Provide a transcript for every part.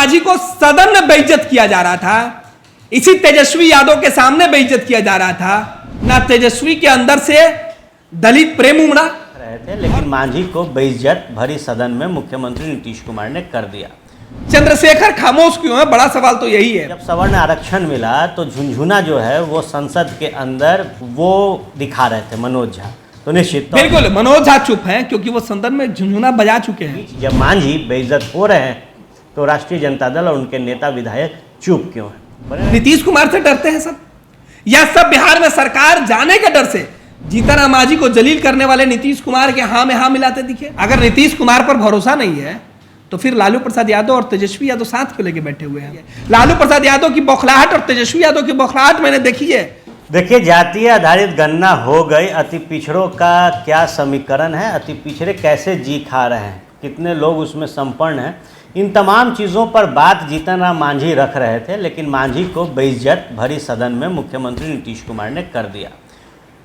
मांझी को सदन में बेइज्जत किया जा रहा था, इसी तेजस्वी यादव के सामने बेइज्जत किया जा रहा था। ना तेजस्वी के अंदर से दलित प्रेम उमड़ा रहे थे, लेकिन मांझी को बेइज्जत भरी सदन में मुख्यमंत्री नीतीश कुमार ने कर दिया। चंद्रशेखर खामोश क्यों है, बड़ा सवाल तो यही है। जब सवर्ण आरक्षण मिला तो झुनझुना जो है वो संसद के अंदर वो दिखा रहे थे मनोज झा, तो निश्चित बिल्कुल मनोज झा चुप हैं क्योंकि वो सदन में झुनझुना बजा चुके हैं। जब मांझी बेइज्जत हो रहे हैं तो राष्ट्रीय जनता दल और उनके नेता विधायक चुप क्यों हैं? नीतीश कुमार से डरते हैं सब, या सब बिहार में सरकार जाने के डर से जीतनराम मांझी को जलील करने वाले नीतीश कुमार के हाँ में हाँ मिलाते दिखे? अगर नीतीश कुमार पर भरोसा नहीं है तो फिर लालू प्रसाद यादव और तेजस्वी यादव साथ को लेके बैठे हुए हैं। लालू प्रसाद यादव की बौखलाहट और तेजस्वी यादव की बौखलाहट मैंने देखी है। देखिए, जातीय आधारित गणना हो गई, अति पिछड़ों का क्या समीकरण है, अति पिछड़े कैसे जी खा रहे हैं, कितने लोग उसमें संपन्न हैं, इन तमाम चीज़ों पर बात जीतनराम मांझी रख रहे थे, लेकिन मांझी को बेइज्जत भरी सदन में मुख्यमंत्री नीतीश कुमार ने कर दिया।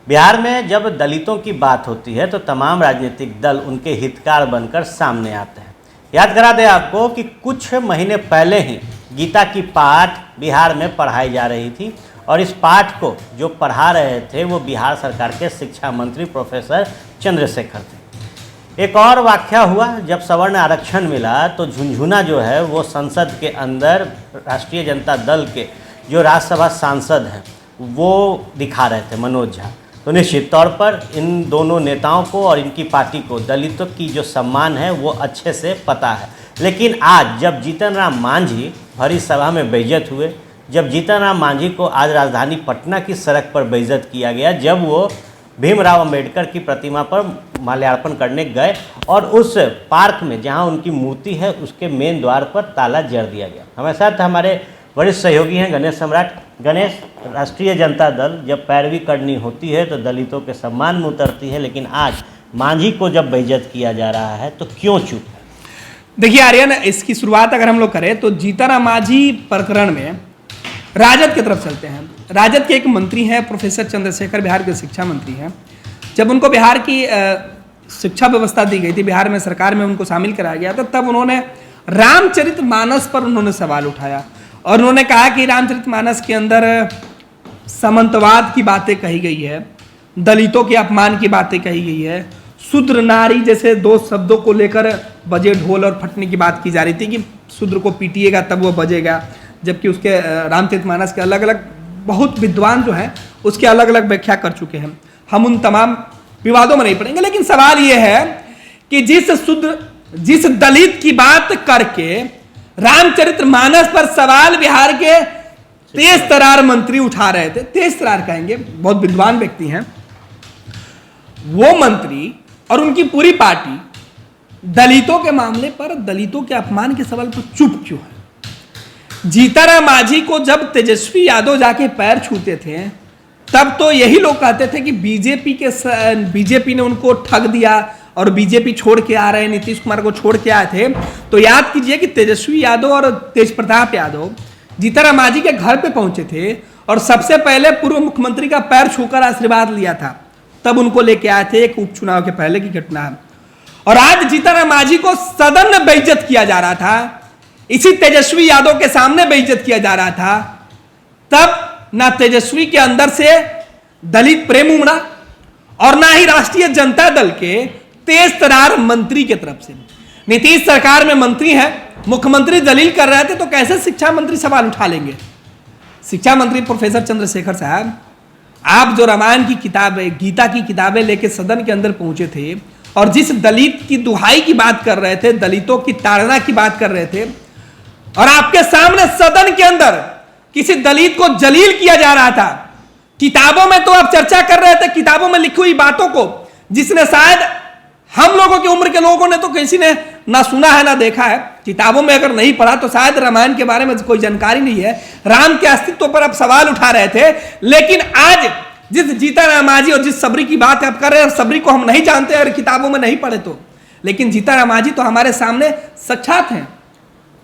बिहार में जब दलितों की बात होती है तो तमाम राजनीतिक दल उनके हितकार बनकर सामने आते हैं। याद करा दें आपको कि कुछ महीने पहले ही गीता की पाठ बिहार में पढ़ाई जा रही थी और इस पाठ को जो पढ़ा रहे थे वो बिहार सरकार के शिक्षा मंत्री प्रोफेसर चंद्रशेखर थे। एक और वाक़या हुआ, जब सवर्ण आरक्षण मिला तो झुनझुना जो है वो संसद के अंदर राष्ट्रीय जनता दल के जो राज्यसभा सांसद हैं वो दिखा रहे थे मनोज झा, तो निश्चित तौर पर इन दोनों नेताओं को और इनकी पार्टी को दलितों की जो सम्मान है वो अच्छे से पता है। लेकिन आज जब जीतनराम मांझी भरी सभा में बेइज्जत हुए, जब जीतनराम मांझी को आज राजधानी पटना की सड़क पर बेइज्जत किया गया, जब वो भीमराव अंबेडकर की प्रतिमा पर माल्यार्पण करने गए और उस पार्क में जहां उनकी मूर्ति है उसके मेन द्वार पर ताला जड़ दिया गया। हमारे साथ हमारे वरिष्ठ सहयोगी हैं गणेश सम्राट। गणेश, राष्ट्रीय जनता दल जब पैरवी करनी होती है तो दलितों के सम्मान में उतरती है, लेकिन आज मांझी को जब बेइज्जत किया जा रहा है तो क्यों चुप है? देखिए आर्यन, इसकी शुरुआत अगर हम लोग करें तो जीतनराम मांझी प्रकरण में राजद की तरफ चलते हैं। राजद के एक मंत्री हैं प्रोफेसर चंद्रशेखर, बिहार के शिक्षा मंत्री हैं। जब उनको बिहार की शिक्षा व्यवस्था दी गई थी, बिहार में सरकार में उनको शामिल कराया गया था, तब उन्होंने रामचरितमानस पर उन्होंने सवाल उठाया और उन्होंने कहा कि रामचरितमानस के अंदर सामंतवाद की बातें कही गई है, दलितों के अपमान की बातें कही गई है, शूद्र नारी जैसे दो शब्दों को लेकर बजे ढोल और फटने की बात की जा रही थी कि शूद्र को पीटिएगा तब वो बजेगा, जबकि उसके रामचरितमानस के अलग अलग बहुत विद्वान जो हैं उसके अलग अलग व्याख्या कर चुके हैं। हम उन तमाम विवादों में नहीं पड़ेंगे, लेकिन सवाल ये है कि जिस दलित की बात करके रामचरितमानस पर सवाल बिहार के तेज तरार मंत्री उठा रहे थे, तेज तरार कहेंगे, बहुत विद्वान व्यक्ति हैं वो मंत्री और उनकी पूरी पार्टी, दलितों के मामले पर, दलितों के अपमान के सवाल पर चुप क्यों है? जीतनराम मांझी को जब तेजस्वी यादव जाके पैर छूते थे तब तो यही लोग कहते थे कि बीजेपी ने उनको ठग दिया और बीजेपी छोड़ के आ रहे हैं, नीतीश कुमार को छोड़ के आए थे। तो याद कीजिए कि तेजस्वी यादव और तेज प्रताप यादव जीतनराम मांझी के घर पे पहुंचे थे और सबसे पहले पूर्व मुख्यमंत्री का पैर छूकर आशीर्वाद लिया था, तब उनको लेके आए थे। एक उपचुनाव के पहले की घटना है। और आज जीतनराम मांझी को सदन में बेइज्जत किया जा रहा था, इसी तेजस्वी यादव के सामने बेइज्जत किया जा रहा था, तब ना तेजस्वी के अंदर से दलित प्रेम उमड़ा और ना ही राष्ट्रीय जनता दल के तेज तरार मंत्री की तरफ से। नीतीश सरकार में मंत्री है, मुख्यमंत्री दलील कर रहे थे तो कैसे शिक्षा मंत्री सवाल उठा लेंगे? शिक्षा मंत्री प्रोफेसर चंद्रशेखर साहब, आप जो रामायण की किताबें, गीता की किताबें लेके सदन के अंदर पहुंचे थे और जिस दलित की दुहाई की बात कर रहे थे, दलितों की ताड़ना की बात कर रहे थे, और आपके सामने सदन के अंदर किसी दलित को जलील किया जा रहा था। किताबों में तो आप चर्चा कर रहे थे, किताबों में लिखी हुई बातों को, जिसने शायद हम लोगों की उम्र के लोगों ने तो किसी ने ना सुना है ना देखा है। किताबों में अगर नहीं पढ़ा तो शायद रामायण के बारे में कोई जानकारी नहीं है, राम के अस्तित्व पर आप सवाल उठा रहे थे। लेकिन आज जिस जीतनराम मांझी और जिस सबरी की बात आप कर रहे हैं, सबरी को हम नहीं जानते और किताबों में नहीं पढ़े तो, लेकिन जीतनराम मांझी तो हमारे सामने साक्षात हैं।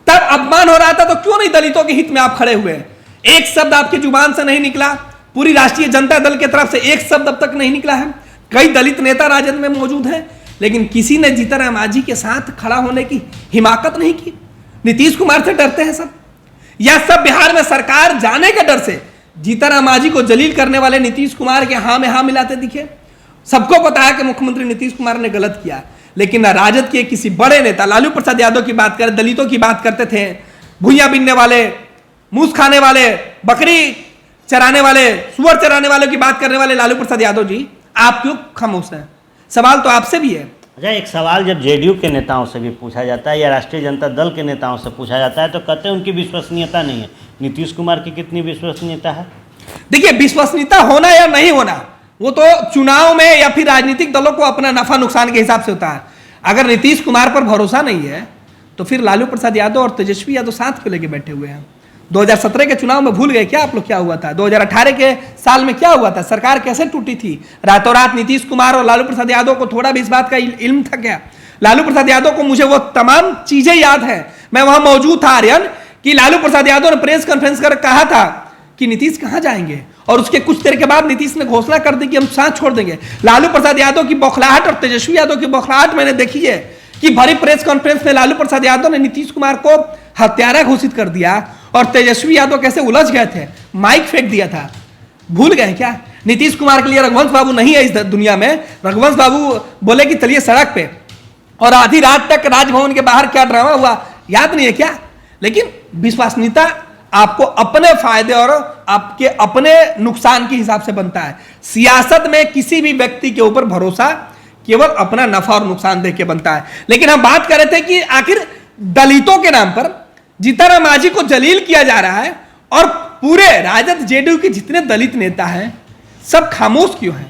तब अपमान हो रहा था तो क्यों नहीं दलितों के हित में आप खड़े हुए? एक शब्द आपकी जुबान से नहीं निकला, पूरी राष्ट्रीय जनता दल की तरफ से एक शब्द अब तक नहीं निकला है। कई दलित नेता राजद में मौजूद हैं, लेकिन किसी ने जीतनराम मांझी के साथ खड़ा होने की हिमाकत नहीं की। नीतीश कुमार से डरते हैं सब, या सब बिहार में सरकार जाने के डर से जीतनराम मांझी को जलील करने वाले नीतीश कुमार के हाँ में हाँ मिलाते दिखे? सबको पता है कि मुख्यमंत्री नीतीश कुमार ने गलत किया, लेकिन राजद के किसी बड़े नेता लालू प्रसाद यादव की बात करें, दलितों की बात करते थे, भुइयां बीनने वाले, मूस खाने वाले, बकरी चराने वाले, सुअर चराने वालों की बात करने वाले लालू प्रसाद यादव जी, आप क्यों खामोश हैं? सवाल तो आपसे भी है। अच्छा, एक सवाल जब जेडीयू के नेताओं से भी पूछा जाता है या राष्ट्रीय जनता दल के नेताओं से पूछा जाता है तो कहते हैं उनकी विश्वसनीयता नहीं है। नीतीश कुमार की कितनी विश्वसनीयता है? देखिए, विश्वसनीयता होना या नहीं होना वो तो चुनाव में या फिर राजनीतिक दलों को अपना नफा नुकसान के हिसाब से होता है। अगर नीतीश कुमार पर भरोसा नहीं है तो फिर लालू प्रसाद यादव और तेजस्वी यादव साथ क्यों लेके बैठे हुए हैं? 2017 के चुनाव में भूल गए क्या आप लोग क्या हुआ था? 2018 के साल में क्या हुआ था? सरकार कैसे टूटी थी? रातों रात नीतीश कुमार और लालू प्रसाद यादव को थोड़ा भी इस बात का इल्म था क्या? लालू प्रसाद यादव को मुझे वो तमाम चीजें याद है, मैं वहां मौजूद था आर्यन, कि लालू प्रसाद यादव ने प्रेस कॉन्फ्रेंस कर कहा था कि नीतीश कहां जाएंगे, और उसके कुछ देर के बाद नीतीश ने घोषणा कर दी कि हम साथ छोड़ देंगे। लालू प्रसाद यादव की बौखलाहट और तेजस्वी यादव की बौखलाहट मैंने देखी है कि भरी प्रेस कॉन्फ्रेंस में लालू प्रसाद यादव ने नीतीश कुमार को हत्यारा घोषित कर दिया और तेजस्वी यादव कैसे उलझ गए थे, माइक फेंक दिया था। भूल गए क्या? नीतीश कुमार के लिए रघुवंश बाबू नहीं है इस दुनिया में। रघुवंश बाबू बोले कि चलिए सड़क पे, और आधी रात तक राजभवन के बाहर क्या ड्रामा हुआ याद नहीं है क्या? लेकिन विश्वसनीयता आपको अपने फायदे और आपके अपने नुकसान के हिसाब से बनता है। सियासत में किसी भी व्यक्ति के ऊपर भरोसा केवल अपना नफा और नुकसान देख के बनता है। लेकिन हम बात कर रहे थे कि आखिर दलितों के नाम पर जीतनराम मांझी को जलील किया जा रहा है और पूरे राजद जेडीयू के जितने दलित नेता हैं सब खामोश क्यों हैं?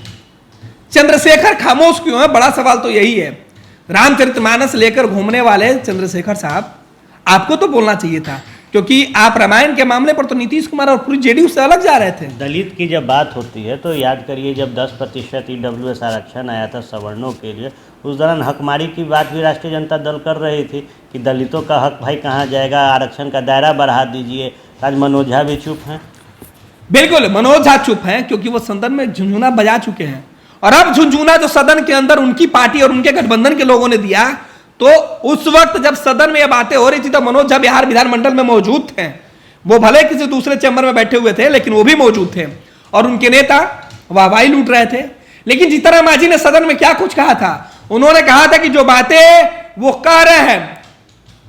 चंद्रशेखर खामोश क्यों है? बड़ा सवाल तो यही है। रामचरितमानस लेकर घूमने वाले चंद्रशेखर साहब, आपको तो बोलना चाहिए था, क्योंकि आप रामायण के मामले पर तो नीतीश कुमार और पूरी जेडीयू से अलग जा रहे थे। दलित की जब बात होती है तो याद करिए जब 10% ईडब्ल्यूएस आरक्षण आया था सवर्णों के लिए, उस दौरान हकमारी की बात भी राष्ट्रीय जनता दल कर रही थी कि दलितों का हक भाई कहाँ जाएगा, आरक्षण का दायरा बढ़ा दीजिए। आज मनोज झा भी चुप हैं। बिल्कुल, मनोज झा चुप हैं क्योंकि वो सदन में झुंझुना बजा चुके हैं, और अब झुंझुना जो सदन के अंदर उनकी पार्टी और उनके गठबंधन के लोगों ने दिया, तो उस वक्त जब सदन में ये बातें हो रही थी तो मनोज झा बिहार विधानमंडल में मौजूद थे। वो भले किसी दूसरे चैम्बर में बैठे हुए थे लेकिन वो भी मौजूद थे और उनके नेता वाहवाही लूट रहे थे। लेकिन जीतनराम मांझी ने सदन में क्या कुछ कहा था? उन्होंने कहा था कि जो बातें वो कह रहे हैं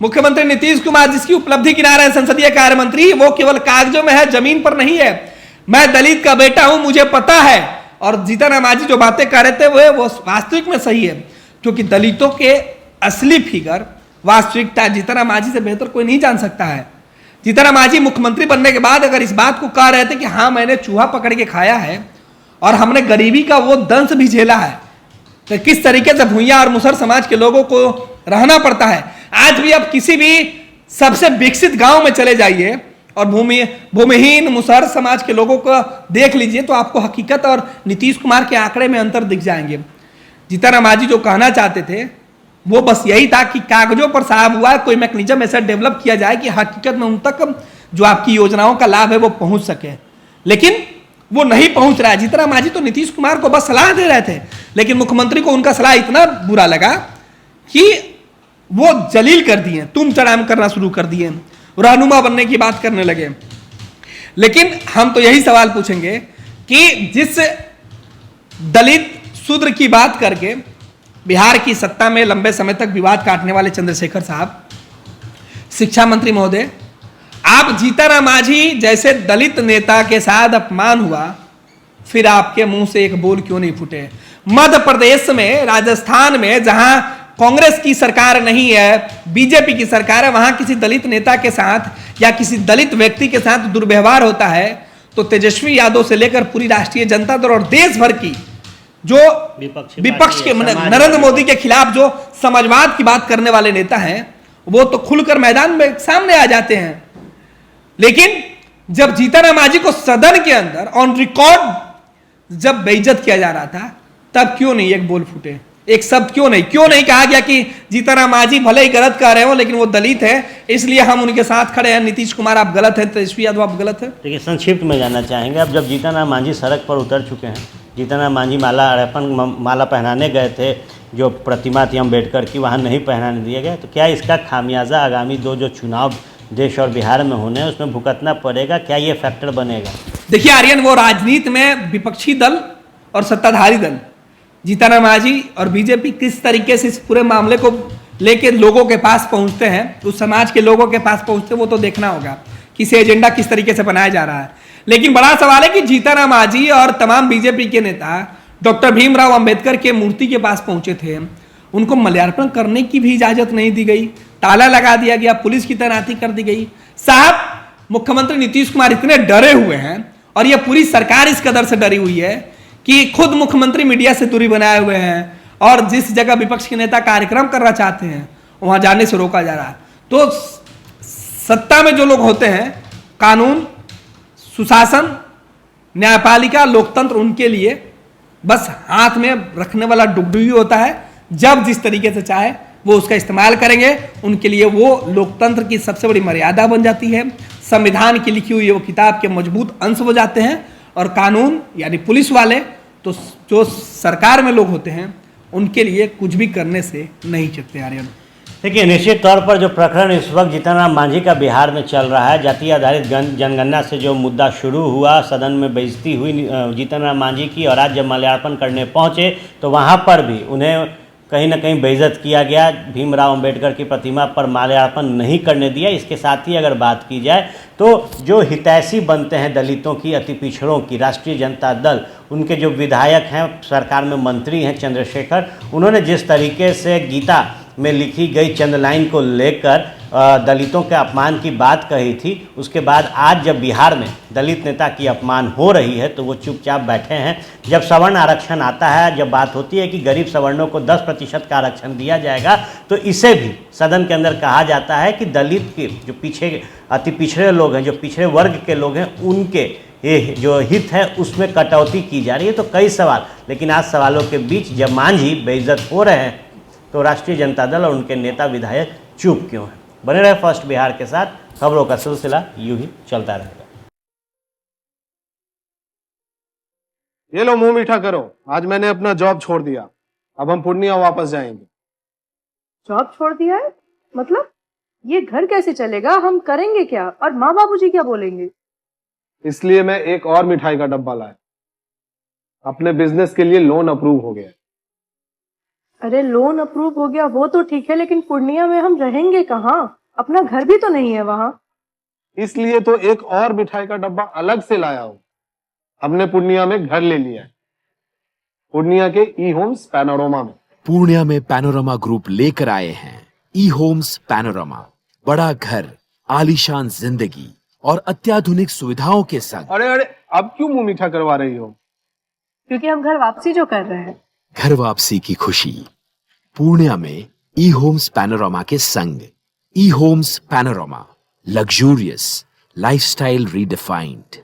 मुख्यमंत्री नीतीश कुमार, जिसकी उपलब्धि गिना रहे हैं संसदीय कार्य मंत्री, वो केवल कागजों में है, जमीन पर नहीं है। मैं दलित का बेटा हूं, मुझे पता है। और जीतनराम मांझी जो बातें कह रहे थे वो वास्तविक में सही है, क्योंकि दलितों के असली फिगर, वास्तविकता जीतनराम मांझी से बेहतर कोई नहीं जान सकता है। जीतनराम मांझी मुख्यमंत्री बनने के बाद अगर इस बात को कह रहे थे कि हाँ मैंने चूहा पकड़ के खाया है और हमने गरीबी का वो दंश भी झेला है, तो किस तरीके से भुइयां और मुसहर समाज के लोगों को रहना पड़ता है। आज भी आप किसी भी सबसे विकसित गांव में चले जाइए और भूमिहीन मुसहर समाज के लोगों को देख लीजिए तो आपको हकीकत और नीतीश कुमार के आंकड़े में अंतर दिख जाएंगे। जीतनराम मांझी जो कहना चाहते थे वो बस यही था कि कागजों पर साहब हुआ, कोई मैकेनिज्म ऐसा डेवलप किया जाए कि हकीकत में उन तक जो आपकी योजनाओं का लाभ है वो पहुंच सके, लेकिन वो नहीं पहुंच रहा है। जीतनराम मांझी तो नीतीश कुमार को बस सलाह दे रहे थे, लेकिन मुख्यमंत्री को उनका सलाह इतना बुरा लगा कि वो जलील कर दिए, तुम चढ़ाम करना शुरू कर दिए, रहनुमा बनने की बात करने लगे। लेकिन हम तो यही सवाल पूछेंगे कि जिस दलित शूद्र की बात करके बिहार की सत्ता में लंबे समय तक विवाद काटने वाले चंद्रशेखर साहब, शिक्षा मंत्री महोदय, आप जीतनराम मांझी जैसे दलित नेता के साथ अपमान हुआ, फिर आपके मुंह से एक बोल क्यों नहीं फूटे? मध्य प्रदेश में, राजस्थान में, जहां कांग्रेस की सरकार नहीं है, बीजेपी की सरकार है, वहां किसी दलित नेता के साथ या किसी दलित व्यक्ति के साथ दुर्व्यवहार होता है तो तेजस्वी यादव से लेकर पूरी राष्ट्रीय जनता दल और देश भर की जो विपक्ष के नरेंद्र मोदी के खिलाफ जो समाजवाद की बात करने वाले नेता हैं वो तो खुलकर मैदान में सामने आ जाते हैं। लेकिन जब जीतनराम मांझी को सदन के अंदर ऑन रिकॉर्ड जब बेइज्जत किया जा रहा था तब क्यों नहीं एक बोल फूटे, एक शब्द क्यों नहीं कहा गया कि जीतनराम मांझी भले ही गलत कह रहे हो लेकिन वो दलित है इसलिए हम उनके साथ खड़े हैं, नीतीश कुमार आप गलत हैं, तेजस्वी यादव आप गलत हैं। देखिए, संक्षिप्त में जानना चाहेंगे, अब जब जीतनराम मांझी सड़क पर उतर चुके हैं जीतन राम मांझी माला पहनाने गए थे, जो प्रतिमा थी अम्बेडकर की, वहाँ नहीं पहनाने दिया गया, तो क्या इसका खामियाजा आगामी दो जो चुनाव देश और बिहार में होने हैं उसमें भुगतना पड़ेगा? क्या ये फैक्टर बनेगा? देखिए आर्यन, वो राजनीति में विपक्षी दल और सत्ताधारी दल जीतन राम मांझी और बीजेपी किस तरीके से इस पूरे मामले को लेके लोगों के पास पहुंचते हैं, उस समाज के लोगों के पास पहुंचते हैं, वो तो देखना होगा कि इसे एजेंडा किस तरीके से बनाया जा रहा है। लेकिन बड़ा सवाल है कि जीतन राम मांझी और तमाम बीजेपी के नेता डॉक्टर भीमराव अंबेडकर के मूर्ति के पास पहुंचे थे, उनको माल्यार्पण करने की भी इजाजत नहीं दी गई, ताला लगा दिया गया, पुलिस की तैनाती कर दी गई। साहब, मुख्यमंत्री नीतीश कुमार इतने डरे हुए हैं और यह पूरी सरकार इस कदर से डरी हुई है कि खुद मुख्यमंत्री मीडिया से दूरी बनाए हुए हैं और जिस जगह विपक्ष के नेता कार्यक्रम करना चाहते हैं वहां जाने से रोका जा रहा है। तो सत्ता में जो लोग होते हैं, कानून, सुशासन, न्यायपालिका, लोकतंत्र उनके लिए बस हाथ में रखने वाला डुगडुगी होता है। जब जिस तरीके से चाहे वो उसका इस्तेमाल करेंगे, उनके लिए वो लोकतंत्र की सबसे बड़ी मर्यादा बन जाती है। संविधान की लिखी हुई वो किताब के मजबूत अंश हो जाते हैं और कानून यानी पुलिस वाले तो जो सरकार में लोग होते हैं उनके लिए कुछ भी करने से नहीं चकते। आर्यन, देखिए, निश्चित तौर पर जो प्रकरण इस वक्त जीतन राम मांझी का बिहार में चल रहा है, जाति आधारित जनगणना से जो मुद्दा शुरू हुआ, सदन में बेइज्जती हुई जीतन राम मांझी की, और आज जब माल्यार्पण करने पहुंचे तो वहां पर भी उन्हें कहीं ना कहीं बेइज्जत किया गया। भीमराव अंबेडकर की प्रतिमा पर माल्यार्पण नहीं करने दिया। इसके साथ ही अगर बात की जाए तो जो हितैषी बनते हैं दलितों की, अति पिछड़ों की, राष्ट्रीय जनता दल, उनके जो विधायक हैं, सरकार में मंत्री हैं चंद्रशेखर, उन्होंने जिस तरीके से गीता में लिखी गई चंद लाइन को लेकर दलितों के अपमान की बात कही थी, उसके बाद आज जब बिहार में दलित नेता की अपमान हो रही है तो वो चुपचाप बैठे हैं। जब सवर्ण आरक्षण आता है, जब बात होती है कि गरीब सवर्णों को 10% का आरक्षण दिया जाएगा, तो इसे भी सदन के अंदर कहा जाता है कि दलित के जो पीछे अति पिछड़े लोग हैं, जो पिछड़े वर्ग के लोग हैं, उनके ये जो हित है उसमें कटौती की जा रही है। तो कई सवाल, लेकिन आज सवालों के बीच जब मांझी बेइज्जत हो रहे हैं तो राष्ट्रीय जनता दल और उनके नेता विधायक चुप क्यों हैं? बने रहे फर्स्ट बिहार के साथ, खबरों का सिलसिला यूं ही चलता रहेगा। ये लो, मुंह मीठा करो। आज मैंने अपना जॉब छोड़ दिया, अब हम पूर्णिया वापस जाएंगे। जॉब छोड़ दिया है? मतलब ये घर कैसे चलेगा? हम करेंगे क्या? और माँ बाबूजी क्या बोलेंगे? इसलिए मैं एक और मिठाई का डब्बा लाया। अपने बिजनेस के लिए लोन अप्रूव हो गया। अरे लोन अप्रूव हो गया वो तो ठीक है, लेकिन पूर्णिया में हम रहेंगे कहाँ? अपना घर भी तो नहीं है वहाँ। इसलिए तो एक और मिठाई का डब्बा अलग से लाया हूँ। हमने पूर्णिया में घर ले लिया है, पूर्णिया के ई होम्स पैनोरमा में। पूर्णिया में पैनोरमा ग्रुप लेकर आए हैं ई होम्स पैनोरमा। बड़ा घर, आलीशान जिंदगी और अत्याधुनिक सुविधाओं के संग। अरे अब क्यों मुंह मीठा करवा रही हो? क्योंकि हम घर वापसी जो कर रहे हैं। घर वापसी की खुशी पूर्णिया में ई होम्स पैनोरमा के संग। E Homes Panorama, luxurious lifestyle redefined.